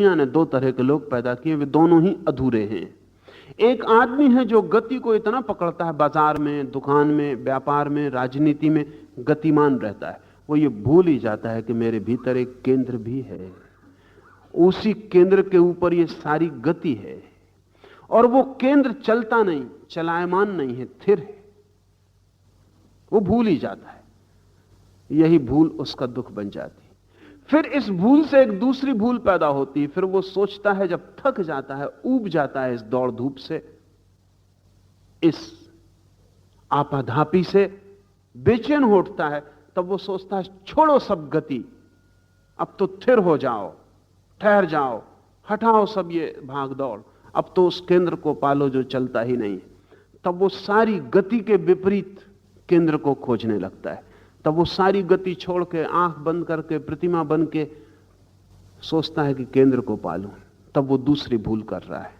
दुनिया ने दो तरह के लोग पैदा किए, वे दोनों ही अधूरे हैं। एक आदमी है जो गति को इतना पकड़ता है, बाजार में, दुकान में, व्यापार में, राजनीति में गतिमान रहता है। वो ये भूल ही जाता है कि मेरे भीतर एक केंद्र भी है, उसी केंद्र के ऊपर ये सारी गति है, और वो केंद्र चलता नहीं, चलायमान नहीं है, स्थिर है। वो भूल ही जाता है। यही भूल उसका दुख बन जाती। फिर इस भूल से एक दूसरी भूल पैदा होती है। फिर वो सोचता है, जब थक जाता है, ऊब जाता है इस दौड़ धूप से, इस आपाधापी से बेचैन हो उठता है, तब वो सोचता है छोड़ो सब गति, अब तो स्थिर हो जाओ, ठहर जाओ, हटाओ सब ये भाग दौड़, अब तो उस केंद्र को पालो जो चलता ही नहीं। तब वो सारी गति के विपरीत केंद्र को खोजने लगता है। तब वो सारी गति छोड़ के, आंख बंद करके, प्रतिमा बन के सोचता है कि केंद्र को पालूं। तब वो दूसरी भूल कर रहा है।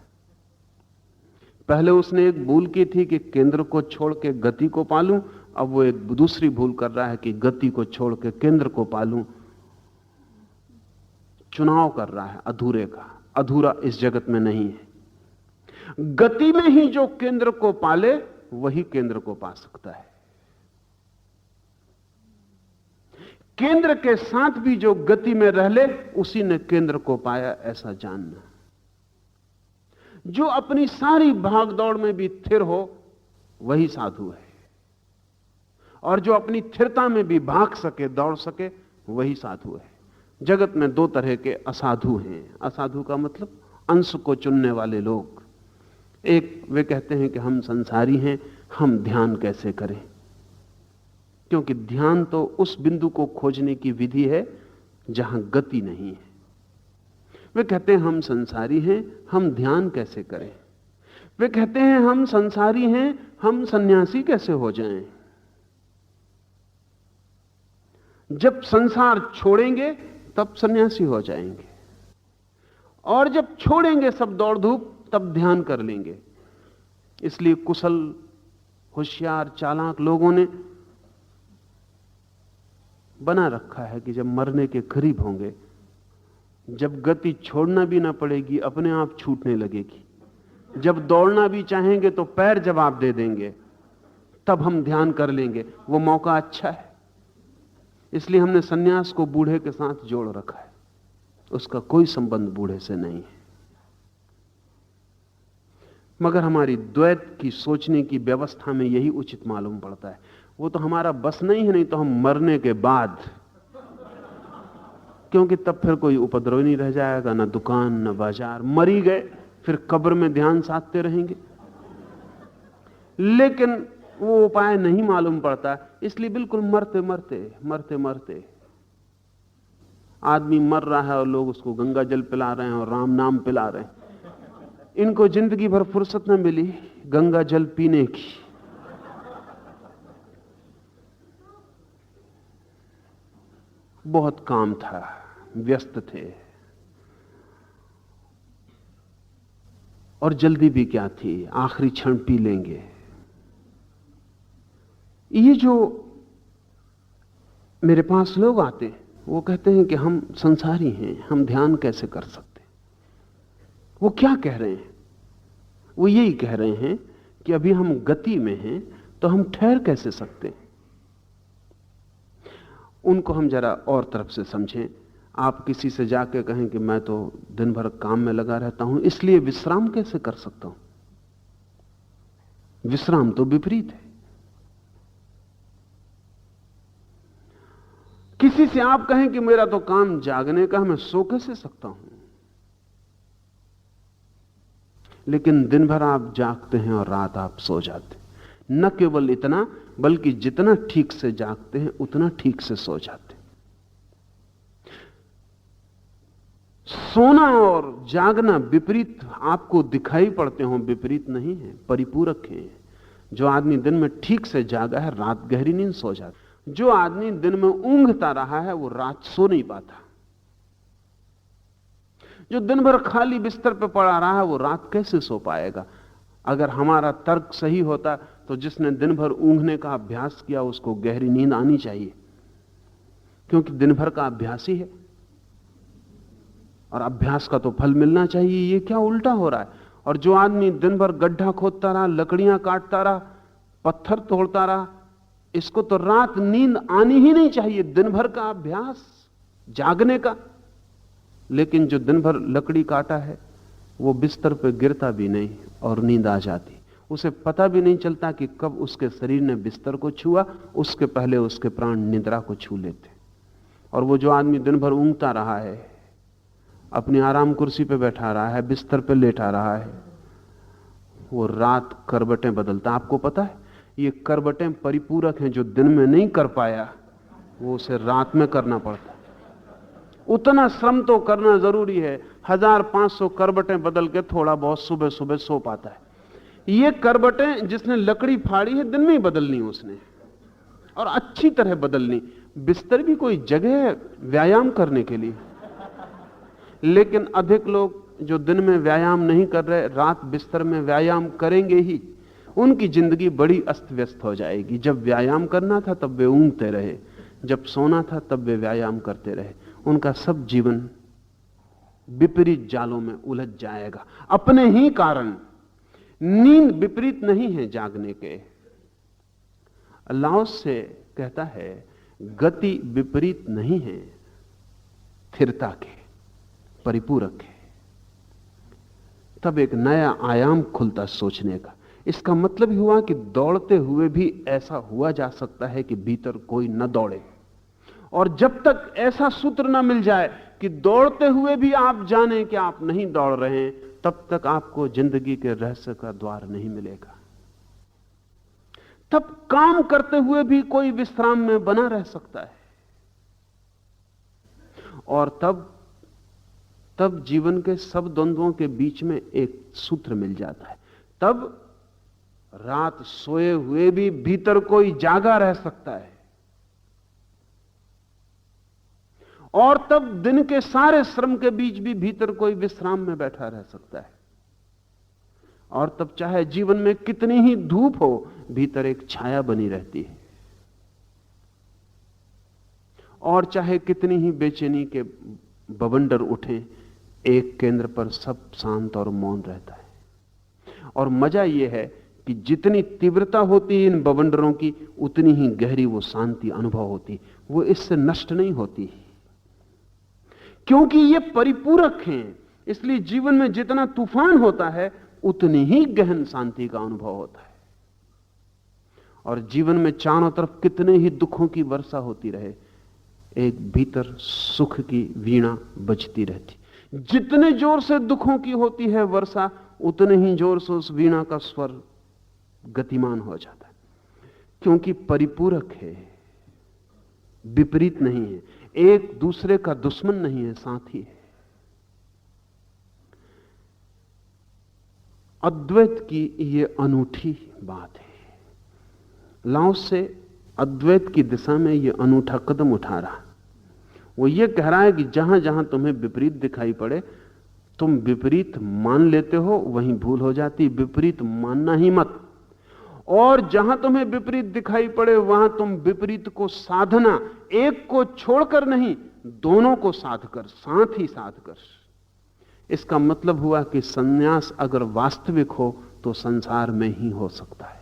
पहले उसने एक भूल की थी कि केंद्र को छोड़ के गति को पालूं, अब वो एक दूसरी भूल कर रहा है कि गति को छोड़ के केंद्र को पालूं। चुनाव कर रहा है अधूरे का। अधूरा इस जगत में नहीं है। गति में ही जो केंद्र को पाले वही केंद्र को पा सकता है। केंद्र के साथ भी जो गति में रह ले, उसी ने केंद्र को पाया, ऐसा जानना। जो अपनी सारी भागदौड़ में भी स्थिर हो, वही साधु है। और जो अपनी स्थिरता में भी भाग सके, दौड़ सके, वही साधु है। जगत में दो तरह के असाधु हैं। असाधु का मतलब अंश को चुनने वाले लोग। एक, वे कहते हैं कि हम संसारी हैं, हम ध्यान कैसे करें, क्योंकि ध्यान तो उस बिंदु को खोजने की विधि है जहां गति नहीं है। वे कहते हैं हम संसारी हैं, हम ध्यान कैसे करें। वे कहते हैं हम संसारी हैं, हम सन्यासी कैसे हो जाएं। जब संसार छोड़ेंगे तब सन्यासी हो जाएंगे, और जब छोड़ेंगे सब दौड़ धूप तब ध्यान कर लेंगे। इसलिए कुशल, होशियार, चालाक लोगों ने बना रखा है कि जब मरने के करीब होंगे, जब गति छोड़ना भी ना पड़ेगी, अपने आप छूटने लगेगी, जब दौड़ना भी चाहेंगे तो पैर जवाब दे देंगे, तब हम ध्यान कर लेंगे। वो मौका अच्छा है। इसलिए हमने सन्यास को बूढ़े के साथ जोड़ रखा है। उसका कोई संबंध बूढ़े से नहीं है। मगर हमारी द्वैत की सोचने की व्यवस्था में यही उचित मालूम पड़ता है। वो तो हमारा बस नहीं है, नहीं तो हम मरने के बाद, क्योंकि तब फिर कोई उपद्रव नहीं रह जाएगा, ना दुकान, ना बाजार। मरी गए, फिर कब्र में ध्यान साधते रहेंगे। लेकिन वो उपाय नहीं मालूम पड़ता, इसलिए बिल्कुल मरते मरते आदमी मर रहा है और लोग उसको गंगा जल पिला रहे हैं और राम नाम पिला रहे हैं। इनको जिंदगी भर फुर्सत न मिली गंगा जल पीने की। बहुत काम था, व्यस्त थे, और जल्दी भी क्या थी, आखिरी क्षण पी लेंगे। ये जो मेरे पास लोग आते हैं, वो कहते हैं कि हम संसारी हैं, हम ध्यान कैसे कर सकते। वो क्या कह रहे हैं? वो यही कह रहे हैं कि अभी हम गति में हैं, तो हम ठहर कैसे सकते हैं। उनको हम जरा और तरफ से समझें। आप किसी से जाके कहें कि मैं तो दिन भर काम में लगा रहता हूं, इसलिए विश्राम कैसे कर सकता हूं। विश्राम तो विपरीत है। किसी से आप कहें कि मेरा तो काम जागने का, मैं सो कैसे सकता हूं। लेकिन दिन भर आप जागते हैं और रात आप सो जाते हैं। न केवल इतना, बल्कि जितना ठीक से जागते हैं उतना ठीक से सो जाते हैं। सोना और जागना विपरीत आपको दिखाई पड़ते हों, विपरीत नहीं है, परिपूरक हैं। जो आदमी दिन में ठीक से जागा है, रात गहरी नींद सो जाता। जो आदमी दिन में ऊंघता रहा है, वो रात सो नहीं पाता। जो दिन भर खाली बिस्तर पर पड़ा रहा है, वो रात कैसे सो पाएगा। अगर हमारा तर्क सही होता तो जिसने दिन भर ऊंघने का अभ्यास किया उसको गहरी नींद आनी चाहिए, क्योंकि दिन भर का अभ्यास ही है। और अभ्यास का तो फल मिलना चाहिए। ये क्या उल्टा हो रहा है। और जो आदमी दिन भर गड्ढा खोदता रहा, लकड़ियां काटता रहा, पत्थर तोड़ता रहा, इसको तो रात नींद आनी ही नहीं चाहिए। दिन भर का अभ्यास जागने का। लेकिन जो दिन भर लकड़ी काटा है वो बिस्तर पे गिरता भी नहीं और नींद आ जाती। उसे पता भी नहीं चलता कि कब उसके शरीर ने बिस्तर को छुआ, उसके पहले उसके प्राण निद्रा को छू लेते। और वो जो आदमी दिन भर ऊँघता रहा है, अपनी आराम कुर्सी पे बैठा रहा है, बिस्तर पे लेटा रहा है, वो रात करवटें बदलता। आपको पता है ये करवटें परिपूरक हैं। जो दिन में नहीं कर पाया वो उसे रात में करना पड़ता। उतना श्रम तो करना जरूरी है। 1500 करवटें बदल के थोड़ा बहुत सुबह सुबह सो पाता है। ये करवटें जिसने लकड़ी फाड़ी है दिन में ही बदलनी उसने, और अच्छी तरह बदलनी। बिस्तर भी कोई जगह है व्यायाम करने के लिए। लेकिन अधिक लोग जो दिन में व्यायाम नहीं कर रहे, रात बिस्तर में व्यायाम करेंगे ही, उनकी जिंदगी बड़ी अस्त व्यस्त हो जाएगी। जब व्यायाम करना था तब वे ऊँघते रहे, जब सोना था तब वे व्यायाम करते रहे। उनका सब जीवन विपरीत जालों में उलझ जाएगा अपने ही कारण। नींद विपरीत नहीं है जागने के। अल्लाह से कहता है गति विपरीत नहीं है, स्थिरता के परिपूरक है। तब एक नया आयाम खुलता सोचने का। इसका मतलब ही हुआ कि दौड़ते हुए भी ऐसा हुआ जा सकता है कि भीतर कोई न दौड़े। और जब तक ऐसा सूत्र ना मिल जाए कि दौड़ते हुए भी आप जाने कि आप नहीं दौड़ रहे हैं, तब तक आपको जिंदगी के रहस्य का द्वार नहीं मिलेगा। तब काम करते हुए भी कोई विश्राम में बना रह सकता है। और तब जीवन के सब द्वंद्वों के बीच में एक सूत्र मिल जाता है। तब रात सोए हुए भी भीतर कोई जागा रह सकता है। और तब दिन के सारे श्रम के बीच भी भीतर कोई विश्राम में बैठा रह सकता है। और तब चाहे जीवन में कितनी ही धूप हो, भीतर एक छाया बनी रहती है। और चाहे कितनी ही बेचैनी के बवंडर उठें, एक केंद्र पर सब शांत और मौन रहता है। और मजा यह है कि जितनी तीव्रता होती है इन बवंडरों की, उतनी ही गहरी वो शांति अनुभव होती। वो इससे नष्ट नहीं होती, क्योंकि ये परिपूरक हैं। इसलिए जीवन में जितना तूफान होता है उतनी ही गहन शांति का अनुभव होता है। और जीवन में चारों तरफ कितने ही दुखों की वर्षा होती रहे, एक भीतर सुख की वीणा बजती रहती। जितने जोर से दुखों की होती है वर्षा, उतने ही जोर से उस वीणा का स्वर गतिमान हो जाता है। क्योंकि परिपूरक है, विपरीत नहीं है, एक दूसरे का दुश्मन नहीं है, साथी है। अद्वैत की यह अनूठी बात है। लाओ से अद्वैत की दिशा में यह अनूठा कदम उठा रहा। वो ये कह रहा है कि जहां जहां तुम्हें विपरीत दिखाई पड़े, तुम विपरीत मान लेते हो, वहीं भूल हो जाती। विपरीत मानना ही मत। और जहां तुम्हें विपरीत दिखाई पड़े वहां तुम विपरीत को साधना, एक को छोड़कर नहीं, दोनों को साध कर, साथ ही साध कर। इसका मतलब हुआ कि संन्यास अगर वास्तविक हो तो संसार में ही हो सकता है।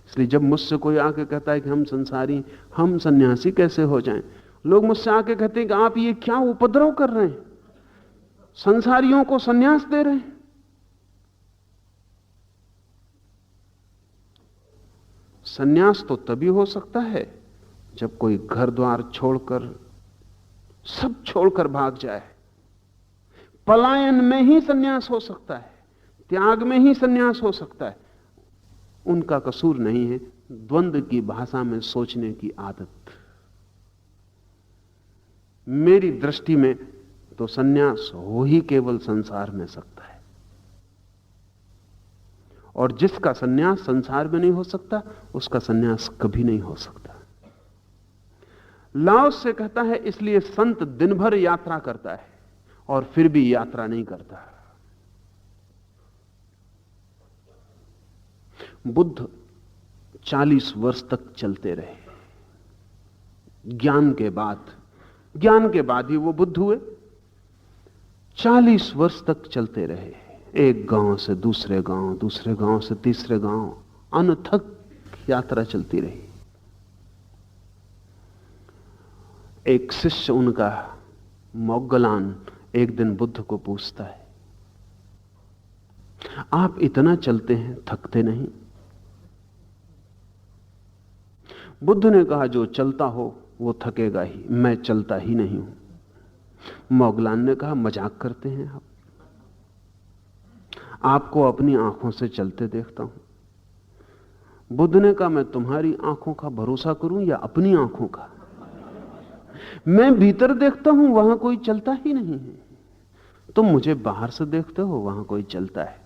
इसलिए जब मुझसे कोई आके कहता है कि हम संसारी, हम सन्यासी कैसे हो जाएं, लोग मुझसे आके कहते हैं कि आप ये क्या उपद्रव कर रहे हैं, संसारियों को सन्यास दे रहे हैं। सन्यास तो तभी हो सकता है जब कोई घर द्वार छोड़कर, सब छोड़कर भाग जाए। पलायन में ही सन्यास हो सकता है, त्याग में ही सन्यास हो सकता है। उनका कसूर नहीं है, द्वंद्व की भाषा में सोचने की आदत। मेरी दृष्टि में तो सन्यास हो ही केवल संसार में सकता है। और जिसका सन्यास संसार में नहीं हो सकता, उसका सन्यास कभी नहीं हो सकता। लाओ से कहता है इसलिए संत दिन भर यात्रा करता है और फिर भी यात्रा नहीं करता। बुद्ध 40 वर्ष तक चलते रहे। ज्ञान के बाद ज्ञान के बाद ही वो बुद्ध हुए। 40 वर्ष तक चलते रहे, एक गांव से दूसरे गांव, दूसरे गांव से तीसरे गांव, अनथक यात्रा चलती रही। एक शिष्य उनका मोग्गलान एक दिन बुद्ध को पूछता है, आप इतना चलते हैं, थकते नहीं? बुद्ध ने कहा, जो चलता हो वो थकेगा ही, मैं चलता ही नहीं हूं। मोग्गलान ने कहा, मजाक करते हैं आप, आपको अपनी आंखों से चलते देखता हूं। बुद्ध ने कहा, मैं तुम्हारी आंखों का भरोसा करूं या अपनी आंखों का? मैं भीतर देखता हूं, वहां कोई चलता ही नहीं है। तुम मुझे बाहर से देखते हो, वहां कोई चलता है।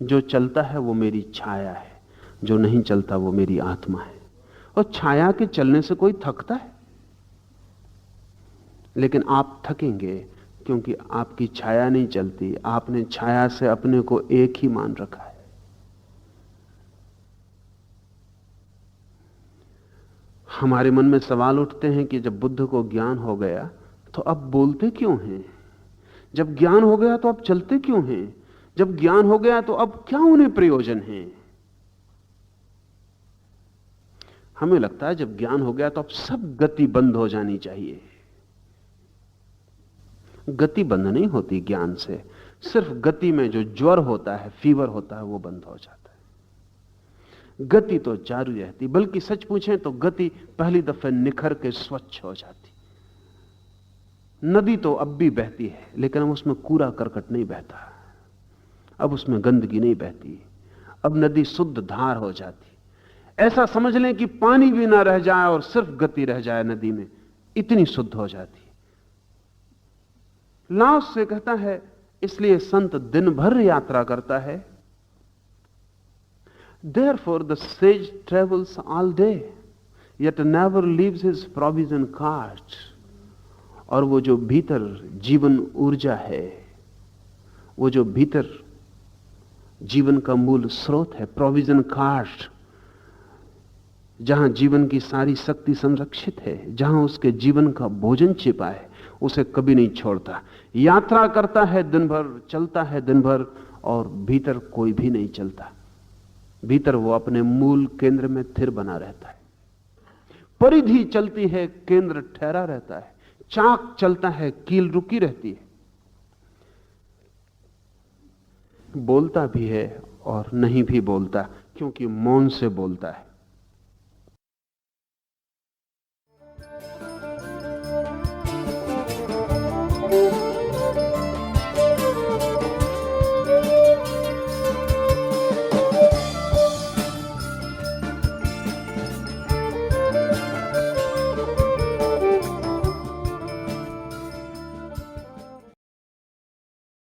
जो चलता है वो मेरी छाया है, जो नहीं चलता वो मेरी आत्मा है। और छाया के चलने से कोई थकता है? लेकिन आप थकेंगे क्योंकि आपकी छाया नहीं चलती। आपने छाया से अपने को एक ही मान रखा है। हमारे मन में सवाल उठते हैं कि जब बुद्ध को ज्ञान हो गया तो अब बोलते क्यों हैं? जब ज्ञान हो गया तो अब चलते क्यों हैं? जब ज्ञान हो गया तो अब क्या उन्हें प्रयोजन है? हमें लगता है जब ज्ञान हो गया तो अब सब गति बंद हो जानी चाहिए। गति बंद नहीं होती ज्ञान से, सिर्फ गति में जो ज्वर होता है, फीवर होता है, वो बंद हो जाता है। गति तो जारी रहती, बल्कि सच पूछें तो गति पहली दफे निखर के स्वच्छ हो जाती। नदी तो अब भी बहती है, लेकिन अब उसमें कूड़ा करकट नहीं बहता, अब उसमें गंदगी नहीं बहती, अब नदी शुद्ध धार हो जाती। ऐसा समझ लें कि पानी भी ना रह जाए और सिर्फ गति रह जाए नदी में, इतनी शुद्ध हो जाती। लाओस से कहता है, इसलिए संत दिन भर यात्रा करता है। Therefore the sage travels all day, yet never leaves his provision cart. और वो जो भीतर जीवन ऊर्जा है, वो जो भीतर जीवन का मूल स्रोत है, प्रोविजन कार्ट, जहां जीवन की सारी शक्ति संरक्षित है, जहां उसके जीवन का भोजन छिपा है, उसे कभी नहीं छोड़ता। यात्रा करता है दिन भर, चलता है दिन भर, और भीतर कोई भी नहीं चलता। भीतर वो अपने मूल केंद्र में स्थिर बना रहता है। परिधि चलती है, केंद्र ठहरा रहता है। चाक चलता है, कील रुकी रहती है। बोलता भी है और नहीं भी बोलता, क्योंकि मौन से बोलता है।